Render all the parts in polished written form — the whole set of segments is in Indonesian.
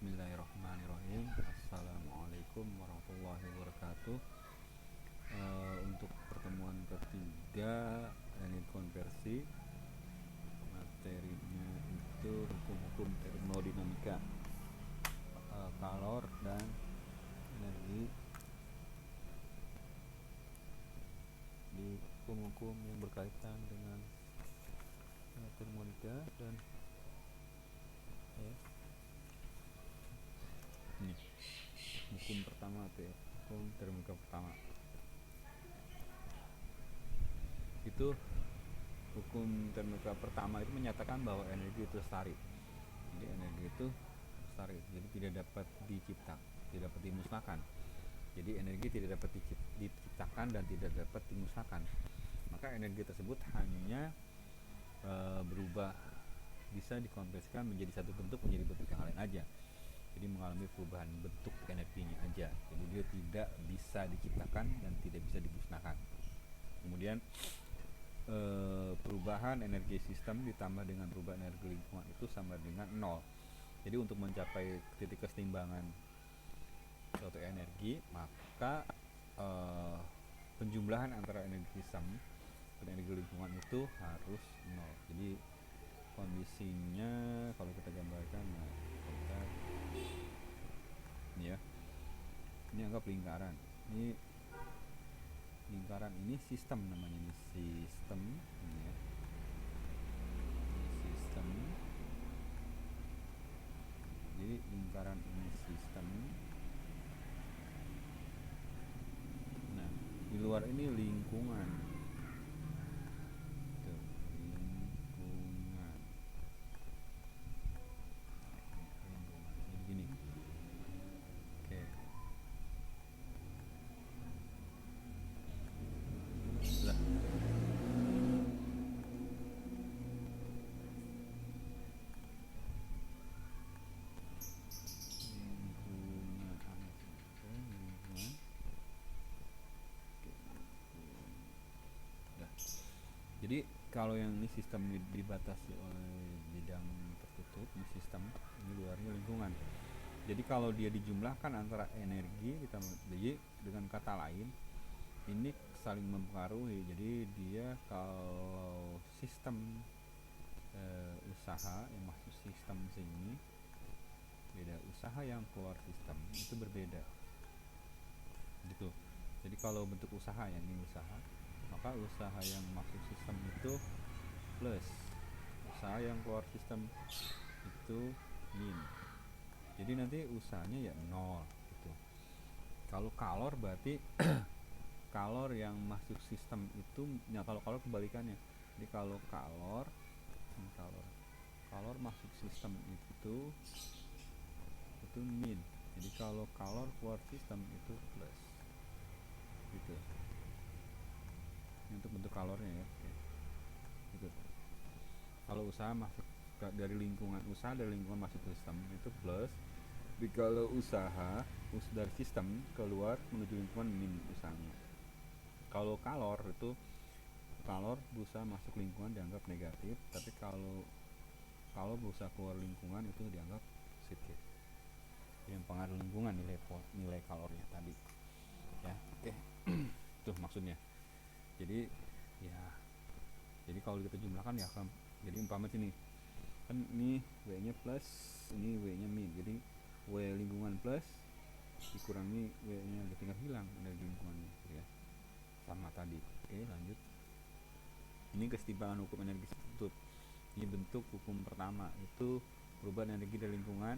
Bismillahirrahmanirrahim. Assalamualaikum warahmatullahi wabarakatuh. Untuk pertemuan ketiga energi konversi, materinya itu hukum-hukum termodinamika, kalor dan energi di hukum-hukum yang berkaitan dengan termodinamika dan ini hukum pertama tuh ya, hukum termodinamika pertama itu. Hukum termodinamika pertama itu menyatakan bahwa energi itu lestari. Jadi energi itu lestari, jadi tidak dapat diciptakan, tidak dapat dimusnahkan. Jadi energi tidak dapat diciptakan dan tidak dapat dimusnahkan. Maka energi tersebut hanya berubah, bisa dikonversikan menjadi satu bentuk menjadi bentuk yang lain aja. Jadi mengalami perubahan bentuk energinya aja. Jadi dia tidak bisa diciptakan dan tidak bisa dimusnahkan. Kemudian perubahan energi sistem ditambah dengan perubahan energi lingkungan itu sama dengan 0. Jadi untuk mencapai titik keseimbangan suatu energi, maka penjumlahan antara energi sistem dan energi lingkungan itu harus 0. Jadi kondisinya kalau kita gambarkan, ini ya, ini anggap lingkaran. Ini lingkaran, ini sistem namanya, ini sistem, ini ya, ini sistem. Jadi lingkaran ini sistem. Nah, di luar ini lingkungan. Tuh, lingkungan. Jadi gini. Oke. Lah. Jadi kalau yang ini sistem dibatasi oleh bidang tertutup, ini sistem, ini luarnya lingkungan. Jadi kalau dia dijumlahkan antara energi jadi dengan kata lain ini saling mempengaruhi. Jadi dia kalau sistem usaha yang masuk sistem sini beda, usaha yang keluar sistem itu berbeda gitu. Jadi kalau bentuk usaha ya, ini usaha, maka usaha yang masuk sistem itu plus, usaha yang keluar sistem itu min. Jadi nanti usahanya ya 0 gitu. Kalau kalor berarti kalor yang masuk sistem itu ya, kalau kalor kebalikannya. Jadi kalau kalor masuk sistem itu min. Jadi kalau kalor keluar sistem itu plus gitu. Ini untuk bentuk kalornya ya. Oke. Gitu. Kalau usaha masuk dari lingkungan masuk ke sistem itu plus. Jadi kalau usaha dari sistem keluar menuju lingkungan min usahanya. Kalau kalor itu, kalor berusaha masuk lingkungan dianggap negatif, tapi kalau berusaha keluar lingkungan itu dianggap positif. Yang pengaruh lingkungan nilai kalornya tadi ya. Oke. Tuh maksudnya. Jadi ya, jadi kalau kita jumlahkan ya kan, jadi umpama sini kan ini W nya plus, ini W nya min, jadi W lingkungan plus dikurangi W nya tinggal hilang dari lingkungannya gitu ya, sama tadi. Oke, lanjut. Ini kesetimbangan hukum energi tertutup. Ini bentuk hukum pertama, itu perubahan energi dari lingkungan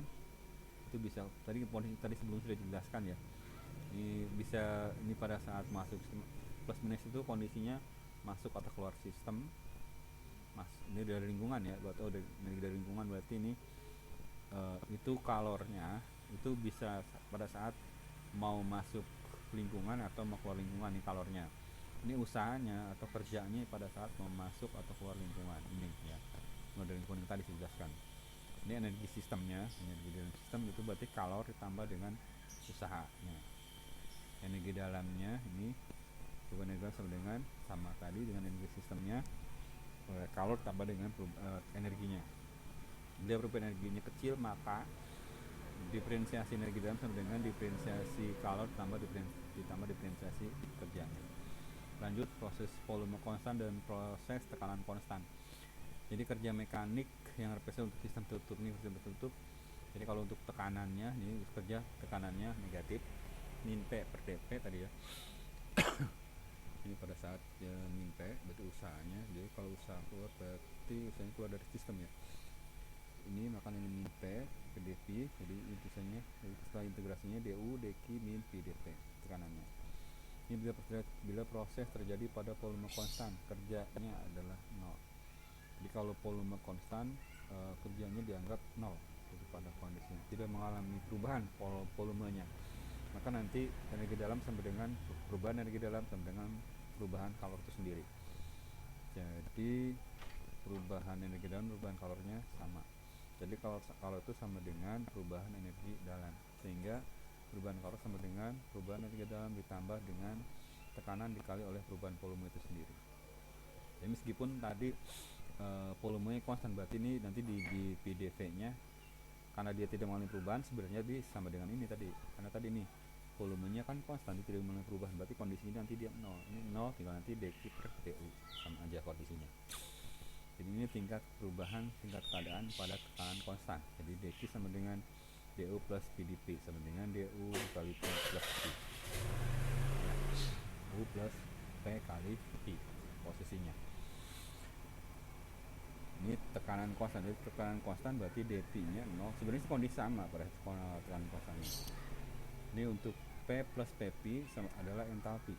itu bisa, tadi sebelum sudah dijelaskan ya, ini bisa, ini pada saat masuk plus minus itu kondisinya masuk atau keluar sistem. Ini dari lingkungan ya, buat dari lingkungan berarti ini itu kalornya itu bisa pada saat mau masuk lingkungan atau mau keluar lingkungan, nih kalornya. Ini usahanya atau kerjanya pada saat mau masuk atau keluar lingkungan ini ya, dari lingkungan yang tadi dijelaskan. Ini energi sistemnya, energi dalam sistem itu berarti kalor ditambah dengan usahanya. Energi dalamnya ini bukan energi sama dengan sama tadi dengan energi sistemnya, kalor tambah dengan energinya. Bila perubahan energinya kecil, maka Diferensiasi energi dalam sama dengan diferensiasi kalor ditambah diferensiasi kerjanya. Lanjut, proses volume konstan dan proses tekanan konstan. Jadi kerja mekanik yang representasi untuk sistem tertutup ini sistem tertutup. Jadi kalau untuk tekanannya ini kerja tekanannya negatif min P per dP tadi ya. Ini pada saat min P berarti usahanya. Jadi kalau usaha keluar berarti usahanya keluar dari sistem ya. Ini maka ini min P per dV. Jadi intinya setelah integrasinya du dq min P dP tekanannya. Ini bila proses terjadi pada volume konstan, kerjanya adalah 0. Jadi kalau volume konstan, kerjanya dianggap 0. Jadi pada kondisinya tidak mengalami perubahan volumenya, maka nanti energi dalam sama dengan perubahan energi dalam sama dengan perubahan kalor itu sendiri. Jadi perubahan energi dalam, perubahan kalornya sama. Jadi kalau itu sama dengan perubahan energi dalam, sehingga perubahan kalor sama dengan perubahan energi dalam ditambah dengan tekanan dikali oleh perubahan volume itu sendiri. Jadi meskipun tadi volumenya konstan, berarti ini nanti di PdV nya karena dia tidak mengalami perubahan, sebenarnya dia sama dengan ini tadi, karena tadi ini volumenya kan konstan, dia tidak mengalami perubahan, berarti kondisi ini nanti dia 0. Ini 0 tinggal nanti dq per du, sama aja kondisinya. Jadi ini tingkat perubahan tingkat keadaan pada tekanan konstan. Jadi dq sama dengan du plus pdp sama dengan du kali p plus p, u plus p kali p posisinya. Ini tekanan konstan. Jadi tekanan konstan berarti dp nya 0. Sebenarnya kondisi sama pada tekanan konstan ini. Ini untuk P plus PP adalah entalpi.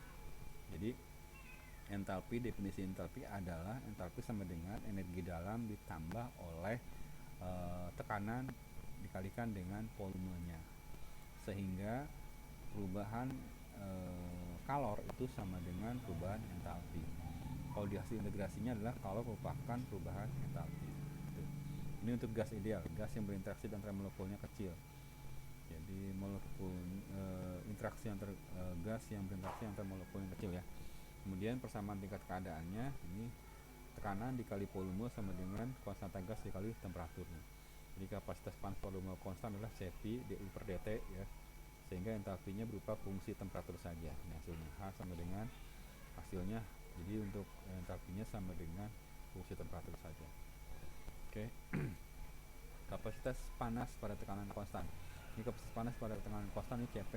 Jadi entalpi, definisi entalpi adalah entalpi sama dengan energi dalam ditambah oleh tekanan dikalikan dengan volumenya, sehingga perubahan kalor itu sama dengan perubahan entalpi. Kalau di hasil integrasinya adalah kalor merupakan perubahan entalpi. Ini untuk gas ideal, gas yang berinteraksi antara molekulnya kecil. Jadi molekul interaksi antar gas yang berinteraksi antar molekul yang kecil ya. Kemudian persamaan tingkat keadaannya, ini tekanan dikali volume sama dengan konstanta gas dikali temperaturnya. Jadi kapasitas panas volume konstan adalah Cp du per dt ya, sehingga entalpinya berupa fungsi temperatur saja. Ini hasilnya H sama dengan hasilnya, jadi untuk entalpinya sama dengan fungsi temperatur saja. Oke. Kapasitas panas pada tekanan konstan. Ini kapasitas panas pada tekanan konstan ini Cp.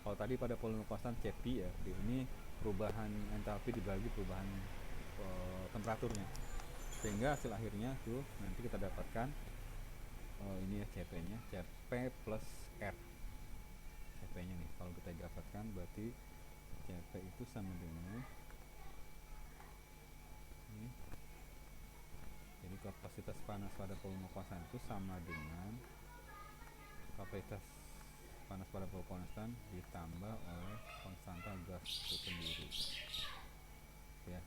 Kalau tadi pada volume konstan Cp ya, ini perubahan entalpi dibagi perubahan temperaturnya, sehingga hasil akhirnya tuh nanti kita dapatkan ini ya Cp nya, Cp plus R. Cp nya nih kalau kita dapatkan berarti Cp itu sama dengan ini. Jadi kapasitas panas pada volume konstan itu sama dengan kapasitas panas pada volume konstan ditambah oleh konstanta gas itu sendiri ya.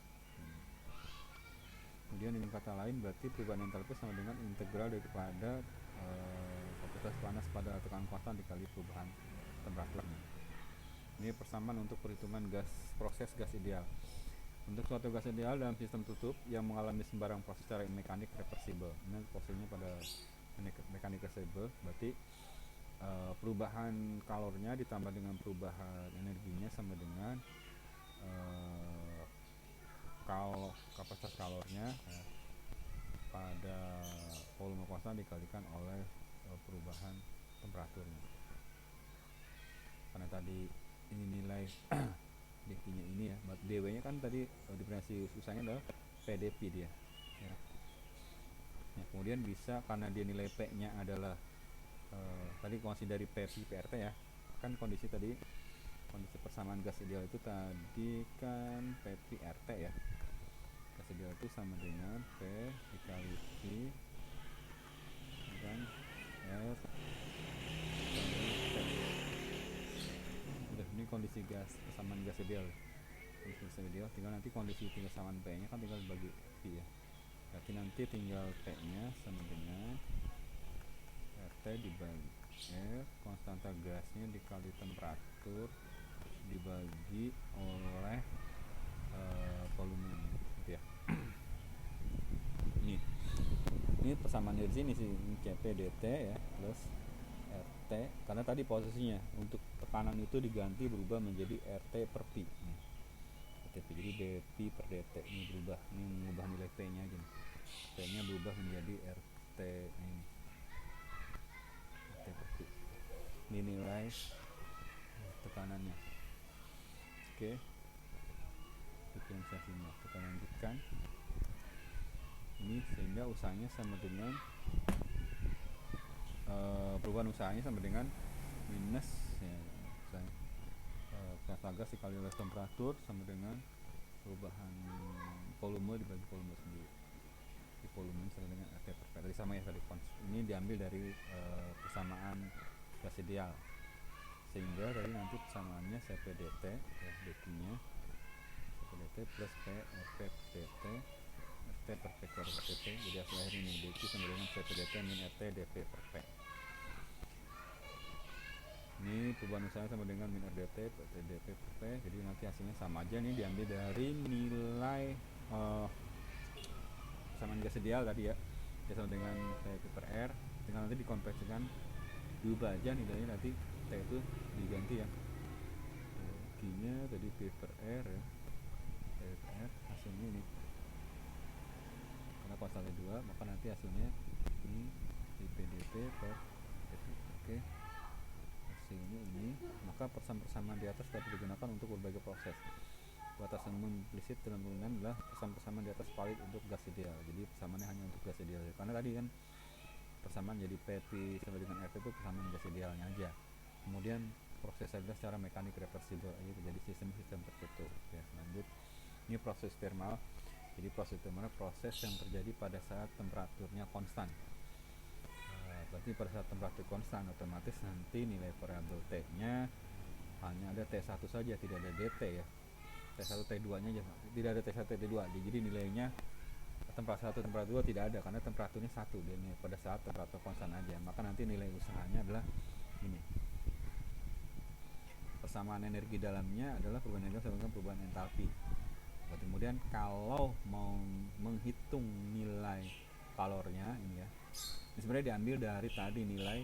Kemudian dengan kata lain berarti perubahan entalpi sama dengan integral daripada kapasitas panas pada tekanan konstan dikali perubahan temperaturnya. Ini persamaan untuk perhitungan gas, proses gas ideal. Untuk suatu gas ideal dalam sistem tutup yang mengalami sembarang proses secara mekanik reversibel. Ini posisinya pada mekanik reversibel, berarti perubahan kalornya ditambah dengan perubahan energinya sama dengan kapasitas kalornya pada volume konstan dikalikan oleh perubahan temperaturnya. Karena tadi ini nilai dp-nya ini ya, dw-nya kan tadi diferensi usahanya adalah pdp dia ya. Nah, kemudian bisa karena dia nilai p-nya adalah tadi kondisi dari P PRT ya, kan kondisi tadi kondisi persamaan gas ideal itu tadi kan P RT ya. Gas ideal itu sama dengan P dikali P dan R. Udah, ini kondisi gas persamaan gas ideal. Kondisi gas ideal tinggal nanti kondisi persamaan P nya kan tinggal bagi P ya. Berarti nanti tinggal P nya sama dengan RT dibagi R, konstanta gasnya dikali temperatur dibagi oleh volume gitu ya. Ini persamaan dari sini sih, Cp dt ya plus R RT, karena tadi posisinya untuk tekanan itu diganti berubah menjadi RT per Pi nih. RT, jadi dP per dt ini berubah, ini mengubah nilai P nya gini, P nya berubah menjadi RT ini, RT per Pi, ini nilai tekanannya. Oke, diferensiasinya kita lanjutkan ini, sehingga usahanya sama dengan perubahan usahanya sama dengan minus ya, gas gas dikali oleh temperatur sama dengan perubahan volume dibagi volume sendiri, di volume sama dengan RT per P. Tadi sama ya, tadi ini diambil dari persamaan gas ideal, sehingga tadi nanti persamaannya CPDT ya, dt nya CPDT plus P RP per dt RT per P per dt, jadi hasil akhir ini dt sama dengan CPDT min RT dP per P. Ini perubahan usaha sama dengan min RDT per dP per P, jadi nanti hasilnya sama aja, nih diambil dari nilai persamaan gas ideal tadi ya, sama dengan T per R, tinggal nanti dikonversikan, diubah aja nilainya, nanti T itu diganti ya, Q nya tadi P per R ya, P per R, hasilnya ini karena konstannya 2, maka nanti hasilnya ini dPdP per dP. Oke, hasilnya ini, maka persamaan di atas dapat digunakan untuk berbagai proses. Batasan umum implisit dalam penggunaan adalah persamaan di atas valid untuk gas ideal, jadi persamaannya hanya untuk gas ideal, karena tadi kan persamaan jadi PP sama dengan RT itu persamaan gas idealnya aja. Kemudian proses adalah secara mekanik reversibel, jadi sistem tertutup ya. Lanjut, ini proses thermal. Jadi proses thermal proses yang terjadi pada saat temperaturnya konstan. Berarti pada saat temperatur konstan otomatis nanti nilai variabel T nya hanya ada T1 saja, tidak ada dt ya, T1 T2 nya aja, tidak ada T1 T2, jadi nilainya temperatur 1 temperatur 2 tidak ada, karena temperaturnya 1 dia pada saat temperatur konstan aja. Maka nanti nilai usahanya adalah ini, persamaan energi dalamnya adalah perubahan energi sama dengan perubahan entalpi. Kemudian kalau mau menghitung nilai kalornya ini ya, ini sebenarnya diambil dari tadi nilai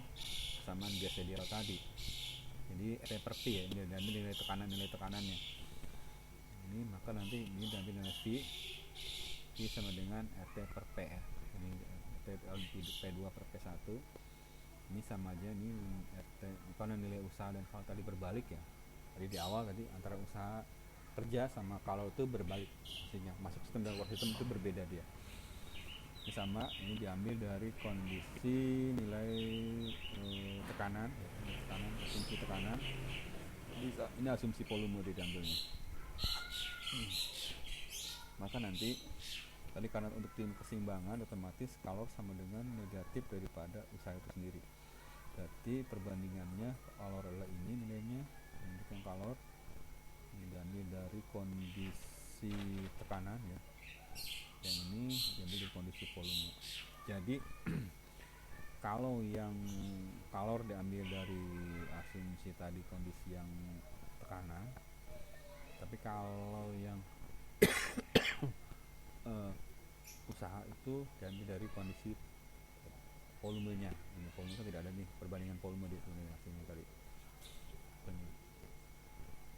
persamaan gas ideal tadi, jadi RT per P ya, ini diambil nilai tekanannya ini, maka nanti ini diambil nilai P sama dengan RT per P ya, ini RT P2 per P1, ini sama aja, ini RT karena nilai usaha dan kalor tadi berbalik ya, tadi di awal tadi antara usaha kerja sama kalor itu berbalik, artinya masuk sistem dan keluar sistem itu berbeda dia. Ini sama, ini diambil dari kondisi nilai tekanan, asumsi tekanan, ini asumsi volume diambilnya. Maka nanti tadi karena untuk tim keseimbangan otomatis kalor sama dengan negatif daripada usaha itu sendiri, berarti perbandingannya kalor adalah ini nilainya untuk yang kalor ini diambil dari kondisi tekanan ya, yang ini diambil dari kondisi volume. Jadi kalau yang kalor diambil dari asumsi tadi kondisi yang tekanan, tapi kalau yang usaha itu diambil dari kondisi volumenya. Ini volume kan tidak ada nih perbandingan volume di sini hasilnya tadi.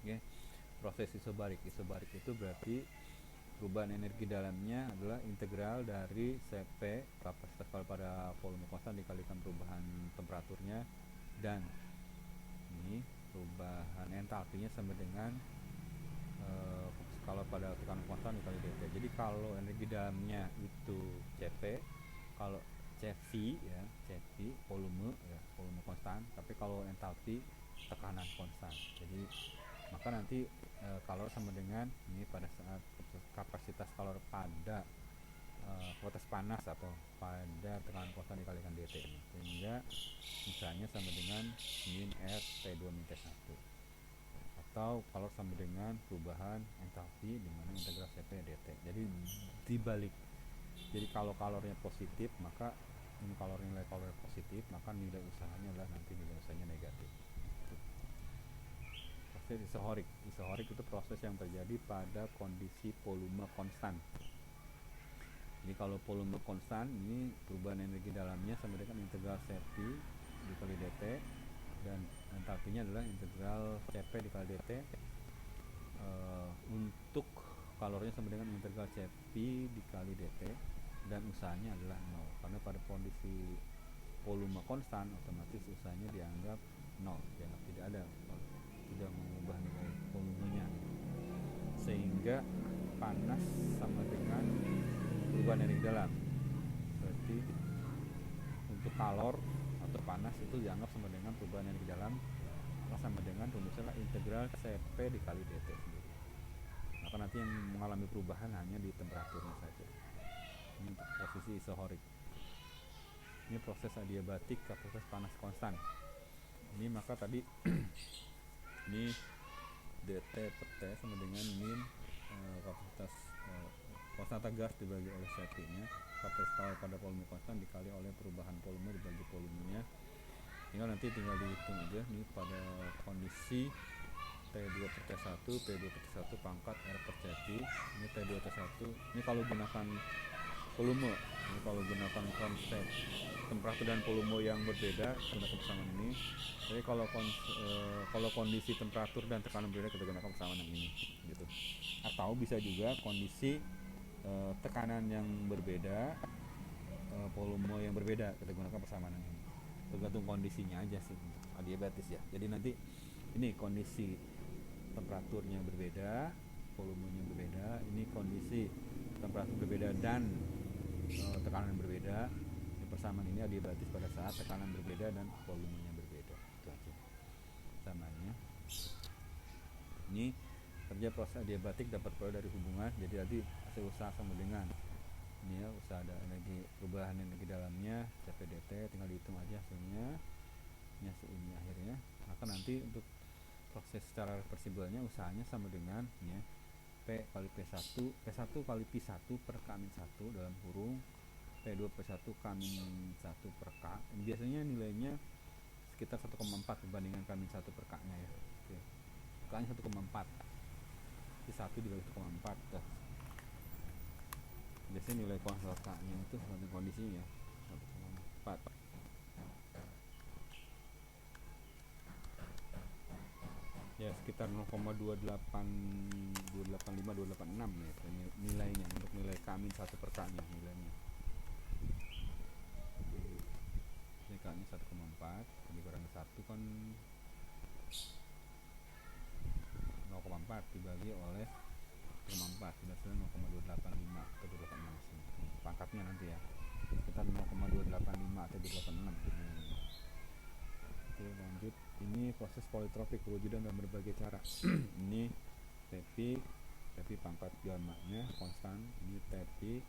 Oke, proses isobarik itu berarti perubahan energi dalamnya adalah integral dari Cp kapasitas pada volume konstan dikalikan perubahan temperaturnya, dan ini perubahan entalpinya sama dengan kalau pada tekanan konstan dikali dt. Jadi kalau energi dalamnya itu Cp, kalau Cv ya, Cv volume ya, volume konstan, tapi kalau entalpi tekanan konstan. Jadi maka nanti kalor sama dengan ini pada saat kapasitas kalor pada kualitas panas atau pada tekanan konstan dikalikan dt ini, sehingga misalnya sama dengan min R T2 min T1, atau kalor sama dengan perubahan entalpi dimana integral Cp dt. Jadi dibalik, jadi kalau kalornya positif maka ini nilai kalornya positif, maka nilai usahanya adalah nanti nilai usahanya negatif. Proses isohorik itu proses yang terjadi pada kondisi volume konstan. Jadi kalau volume konstan ini perubahan energi dalamnya sama dengan integral Cp dikali dt, entalpinya adalah integral Cp dikali dt. Untuk kalornya sama dengan integral Cp dikali dt, dan usahanya adalah 0 karena pada kondisi volume konstan otomatis usahanya dianggap 0, dianggap tidak ada, tidak mengubah nilai volumenya, sehingga panas sama dengan perubahan energi dalam. Berarti untuk kalor atau panas itu dianggap sama dengan perubahan energi dalam, maka sama dengan rumusnya integral Cp dikali dt sendiri. Maka nanti yang mengalami perubahan hanya di temperaturnya saja. Ini untuk posisi isohorik. Ini proses adiabatik ke proses panas konstan. Ini maka tadi ini dt per t sama dengan min kapasitas konstanta gas dibagi oleh Cp nya, kapasitas kalor pada volume konstan dikali oleh perubahan volume dibagi volumenya. Tinggal dihitung aja nih pada kondisi T2 per T1, P2 per T1 pangkat R per Cp. Ini T2 T1, ini kalau gunakan volume, ini kalau gunakan konsep temperatur dan volume yang berbeda gunakan persamaan ini. Jadi kalau kondisi temperatur dan tekanan berbeda kita gunakan persamaan yang ini gitu. Atau bisa juga kondisi tekanan yang berbeda, volume yang berbeda kita gunakan persamaan yang ini. Tergantung kondisinya aja sih untuk adiabatis ya. Jadi nanti ini kondisi temperaturnya berbeda, volumenya berbeda, ini kondisi temperatur berbeda dan tekanan berbeda. Yang persamaan ini adiabatis pada saat tekanan berbeda dan volumenya berbeda. Itu aja samanya. Ini kerja proses adiabatik dapat peroleh dari hubungan. Jadi tadi hasil usaha sama dengan ini ya, usaha ada energi perubahan energi dalamnya Cp dt, tinggal dihitung aja hasilnya. Ini hasil ini akhirnya. Maka nanti untuk proses secara reversibelnya usahanya sama dengan ya, P kali P1 kali P1 per K-1 dalam kurung P2 P1 K-1 per K. Biasanya nilainya sekitar 1,4 dibandingkan K-1 per K nya ya. Oke. K-nya 1,4, P1 dibagi 1,4 dah. Biasanya nilai konstanta K-nya itu pada kondisinya 1,4. Ya sekitar 0,285 286 ya nilainya untuk nilai K-1 per K-nya nilainya. Ini K-nya 1,4 dikurang 1 kan 0,4 dibagi oleh 0,4 sudah 0,285 atau 286 pangkatnya nanti ya, sekitar 0,285 atau 286. Oke, lanjut. Ini proses politropik perwujudan dalam berbagai cara. Ini Tp pangkat gamma-nya konstan, ini Tp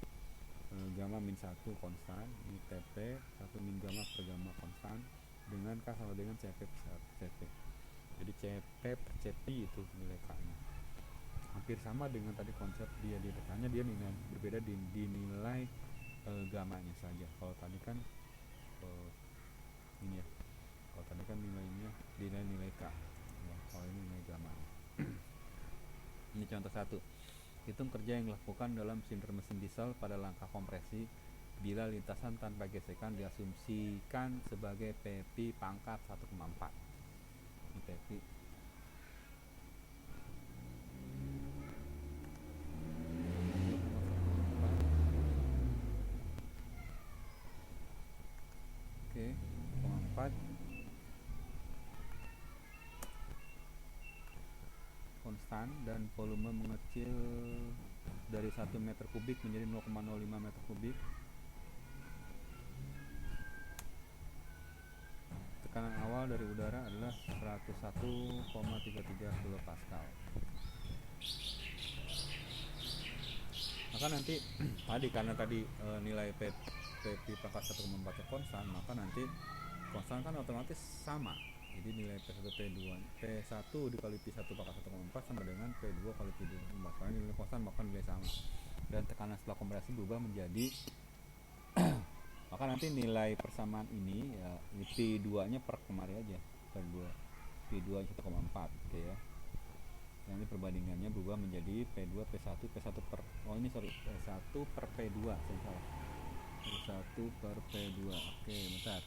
gamma min 1 konstan, ini Tp 1 min gamma per gamma konstan dengan K sama dengan Cp per Cp. Jadi Cp per Cp itu nilai K-nya. Hampir sama dengan tadi konsep dia hanya dia nilai berbeda di nilai gamma-nya saja. Kalau tadi kan ini ya. Kalau tadi kan nilainya nilai K ya, kalau ini nilai gamma. Ini contoh 1. Hitung kerja yang dilakukan dalam silinder mesin diesel pada langkah kompresi bila lintasan tanpa gesekan diasumsikan sebagai Pp pangkat 1,4. Ini Pp. Oke, 1,4 konstan dan volume mengecil dari 1 meter kubik menjadi 0,05 meter kubik. Tekanan awal dari udara adalah 101,33 kilopascal. Maka nanti tadi karena tadi nilai Pp pangkat 1,4 konstan, maka nanti konstan kan otomatis sama. Jadi nilai P1 dikali P1 pangkat 1,4 sama dengan P2 kali P2 karena nilai konstan maka nilai sama. Dan tekanan setelah kompresi berubah menjadi maka nanti nilai persamaan ini ya, ini P2 nya per kemari aja P2 1,4 oke ya. Yang ini perbandingannya berubah menjadi P2 P1 per P1 per P2 saya salah. P1 per P2. Oke, bentar.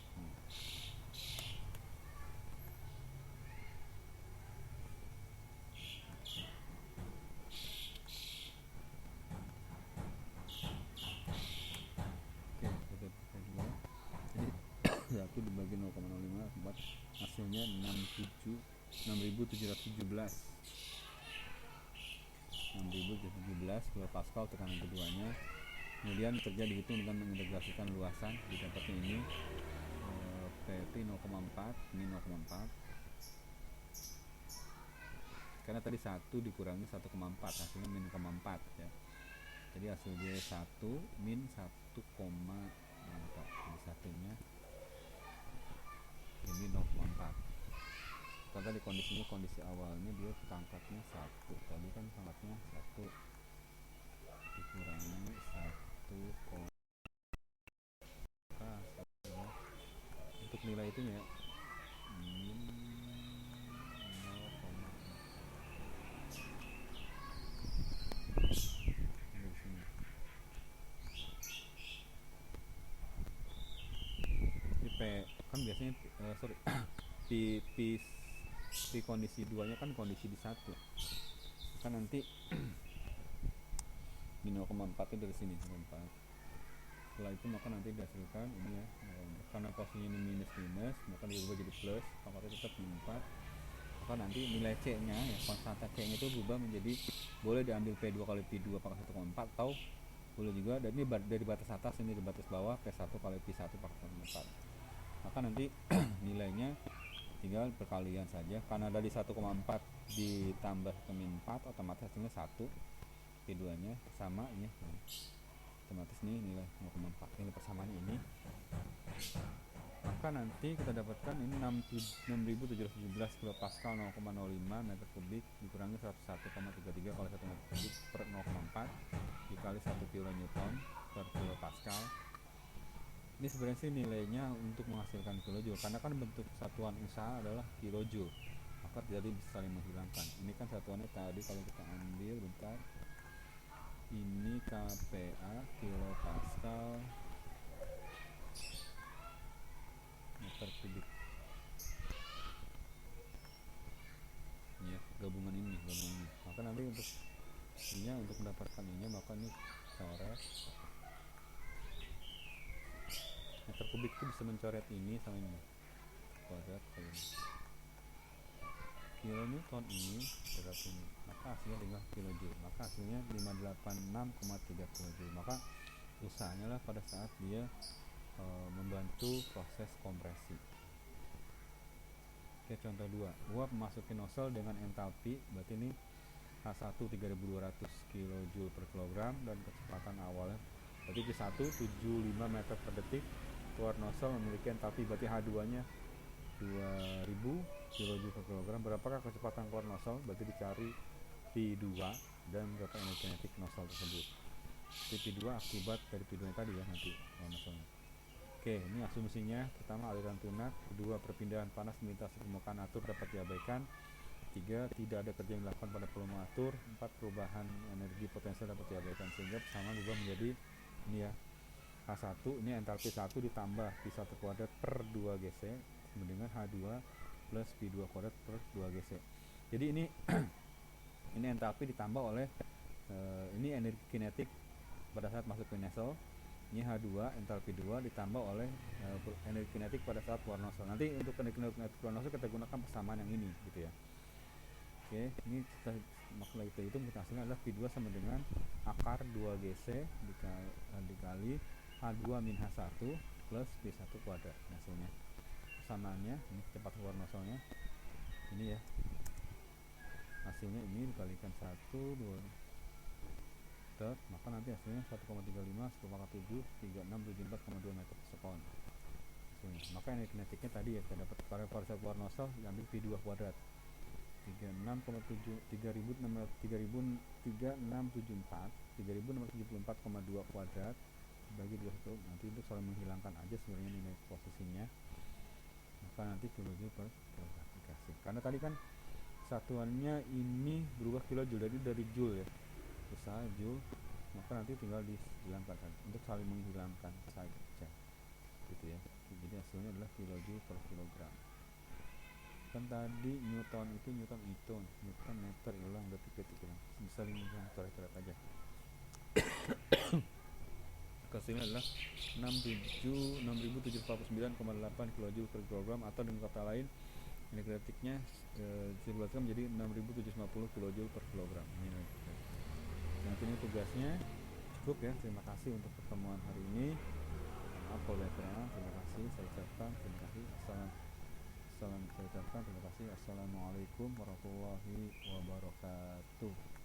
dapat hasilnya 6.717 kilopascal tekanan keduanya. Kemudian kerja dihitung dengan mengintegrasikan luasan, didapatnya ini PP 0,4, ini 0,4 karena tadi 1 dikurangi 1,4 hasilnya min 0,4 ya. Jadi hasil J1 min 1, jadi satunya ini 0,4. Kalau tadi kondisinya, kondisi awalnya dia pangkatnya 1, tadi kan pangkatnya 1 dikurangi 1, untuk nilai itu ya min 0,4. Kan biasanya P kondisi 2 nya kan kondisi di 1 kan nanti min 0,4 itu dari sini 0,4. Setelah itu maka nanti dihasilkan ini ya, karena posisinya ini minus maka diubah jadi plus, pangkatnya tetap min 4. Maka nanti nilai C nya ya, konstanta C nya itu berubah menjadi, boleh diambil P2 kali P2 pangkat 1,4 atau boleh juga, dan ini dari batas atas, ini dari batas bawah P1 kali P1 pangkat 1,4. Maka nanti nilainya tinggal perkalian saja, karena dari 1,4 ditambah ke min 4 otomatis hasilnya 1, P2 nya sama ya, otomatis nih nilai 0,4, nilai persamaannya ini. Maka nanti kita dapatkan ini 6.717 kilopascal 0,05 meter kubik dikurangi 101,33 kali 1 meter kubik per 0,4 dikali 1 kilonewton per kilopascal. Ini sebenarnya sih nilainya untuk menghasilkan kilojoule, karena kan bentuk satuan usaha adalah kilojoule, maka jadi bisa saling menghilangkan. Ini kan satuannya tadi kalau kita ambil bentar, ini kPa kilopascal meter kubik ya, gabungan ini. Maka nanti untuk mendapatkan ini, maka ini coret meter kubik itu bisa mencoret ini sama ini, coret ini kilonewton ini berat ini, maka hasilnya tinggal kilojoule, maka hasilnya 586,3 kilojoule. Maka usahanya lah pada saat dia membantu proses kompresi. Oke, contoh 2, uap memasuki nozzle dengan entalpi, berarti ini H1 3200 kJ per kilogram dan kecepatan awalnya berarti Q1 75 meter per detik. Keluar nozzle memiliki entalpi, berarti H2 nya 2000 kJ per kilogram. Berapakah kecepatan keluar nozzle? Berarti dicari P2 dan berapa energi kinetik nozzle tersebut. P2 akibat dari P2 nya tadi ya, nanti nozzle. Oke, ini asumsinya. Pertama, aliran tunak. Kedua, perpindahan panas melintasi permukaan atur dapat diabaikan. 3, tidak ada kerja yang dilakukan pada volume atur. 4, perubahan energi potensial dapat diabaikan, sehingga persamaan berubah menjadi ini ya, H1 ini entalpi 1 ditambah P1 kuadrat per 2Gc sama dengan H2 plus P2 kuadrat per 2Gc. Jadi ini ini entalpi ditambah oleh ini energi kinetik pada saat masuk ke nozzle. Ini H2 entalpi 2 ditambah oleh energi kinetik pada saat keluar nozzle. Nanti untuk energi kinetik keluar nozzle kita gunakan persamaan yang ini gitu ya. Oke, ini maksudnya itu hasilnya adalah P2 sama dengan akar 2Gc dikali H2 min H1 plus P1 kuadrat. Hasilnya persamaannya ini cepat keluar nozzle-nya ini ya, hasilnya ini dikalikan 1, 2 maka nanti hasilnya 1,35 10 7 3674,2 meter per sekon. Maka energi kinetiknya tadi ya kita dapat pada saat keluar nozzle diambil P2 kuadrat 3674,2 kuadrat bagi 21. Nanti untuk selalu menghilangkan aja sebenarnya nilai posisinya, maka nanti kilojoule per kilogram dikasih, karena tadi kan satuannya ini berubah kilojoule, jadi dari joule ya, usaha joule, maka nanti tinggal dihilangkan untuk saling menghilangkan saja gitu ya. Jadi hasilnya adalah kilojoule per kilogram. Kan tadi Newton itu Newton meter hilang, udah tiga hilang, bisa coret-coret aja. hasilnya adalah 6749,8 kJ per kilogram, atau dengan kata lain kinetiknya dibulatkan menjadi 6750 kJ per kilogram. Nanti ini tugasnya cukup ya. Terima kasih untuk pertemuan hari ini. Maaf kalau ada kurang. Terima kasih saya ucapkan. Terima kasih. Assalamualaikum warahmatullahi wabarakatuh.